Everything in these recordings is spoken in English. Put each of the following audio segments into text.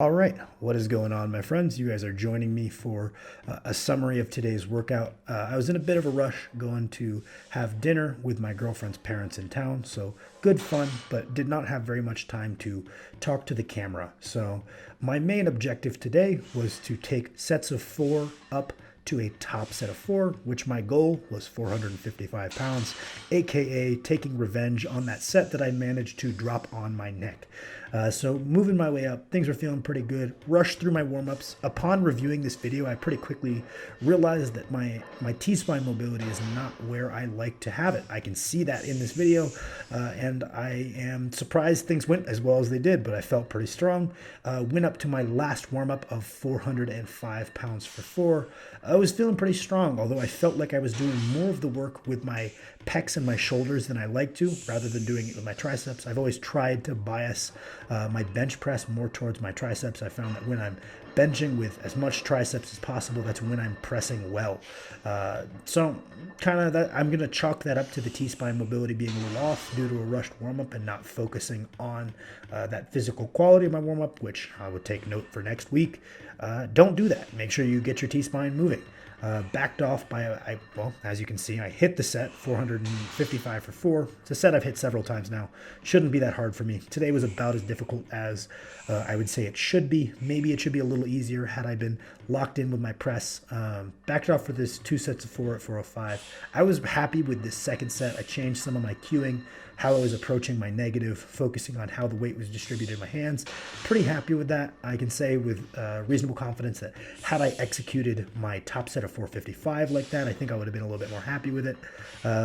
All right, what is going on, my friends? You guys are joining me for a summary of today's workout. I was in a bit of a rush going to have dinner with my girlfriend's parents in town, so good fun, but did not have very much time to talk to the camera. So, my main objective today was to take sets of 4 up to a top set of 4, which my goal was 455 pounds, aka taking revenge on that set that I managed to drop on my neck. So moving my way up, things were feeling pretty good. Rushed through my warm-ups. Upon reviewing this video, I pretty quickly realized that my T-spine mobility is not where I like to have it. I can see that in this video, and I am surprised things went as well as they did, but I felt pretty strong. Went up to my last warm-up of 405 pounds for 4. I was feeling pretty strong, although I felt like I was doing more of the work with my pecs and my shoulders than I like to, rather than doing it with my triceps. I've always tried to bias my bench press more towards my triceps. I found that when I'm benching with as much triceps as possible, that's when I'm pressing well. So kind of that, I'm going to chalk that up to the T-spine mobility being a little off due to a rushed warm-up and not focusing on that physical quality of my warm-up, which I would take note for next week. Don't do that. Make sure you get your T-spine moving. Backed off by, well, as you can see, I hit the set, 455 for 4. It's a set I've hit several times now. Shouldn't be that hard for me. Today was about as difficult as I would say it should be. Maybe it should be a little easier had I been locked in with my press. Backed off for this 2 sets of 4 at 405. I was happy with this second set. I changed some of my cueing, how I was approaching my negative, focusing on how the weight was distributed in my hands. Pretty happy with that. I can say with reasonable confidence that had I executed my top set of 455 like that, I think I would have been a little bit more happy with it.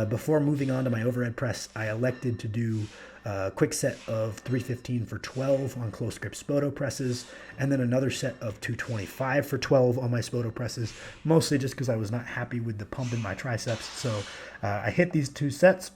Before moving on to my overhead press, I elected to do a quick set of 315 for 12 on close grip Spoto presses, and then another set of 225 for 12 on my Spoto presses, mostly just because I was not happy with the pump in my triceps. So I hit these 2 sets.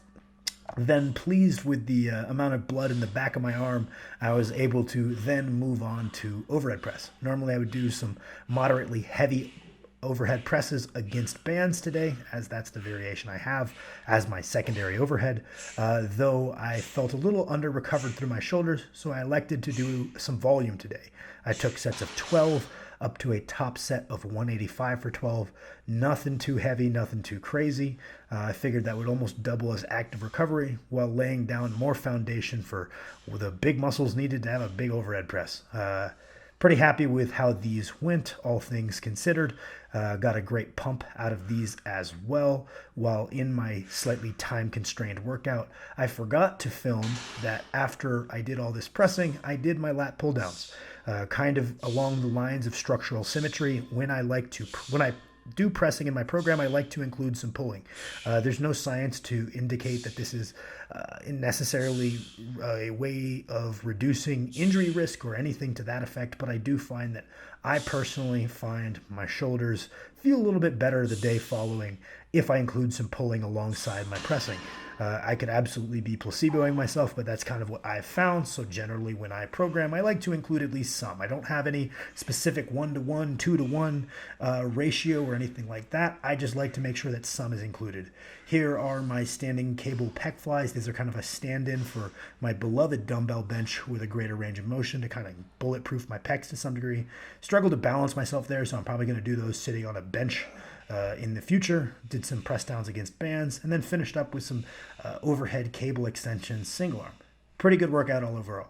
Then, pleased with the amount of blood in the back of my arm, I was able to then move on to overhead press. Normally, I would do some moderately heavy overhead presses against bands today, as that's the variation I have as my secondary overhead, though I felt a little under recovered through my shoulders, so I elected to do some volume today. I took sets of 12 up to a top set of 185 for 12. Nothing too heavy, nothing too crazy. I figured that would almost double as active recovery while laying down more foundation for the big muscles needed to have a big overhead press. Pretty happy with how these went, all things considered. Got a great pump out of these as well. While in my slightly time-constrained workout, I forgot to film that after I did all this pressing, I did my lat pull-downs. Kind of along the lines of structural symmetry. When I do pressing in my program, I like to include some pulling. There's no science to indicate that this is necessarily a way of reducing injury risk or anything to that effect, but I do find that I personally find my shoulders feel a little bit better the day following if I include some pulling alongside my pressing. I could absolutely be placeboing myself, but that's kind of what I've found. So generally when I program, I like to include at least some. I don't have any specific 1-to-1, 2-to-1 ratio or anything like that. I just like to make sure that some is included. Here are my standing cable pec flies. These are kind of a stand-in for my beloved dumbbell bench with a greater range of motion to kind of bulletproof my pecs to some degree. Struggle to balance myself there, so I'm probably going to do those sitting on a bench in the future. Did some press downs against bands, and then finished up with some overhead cable extensions single arm. Pretty good workout all overall.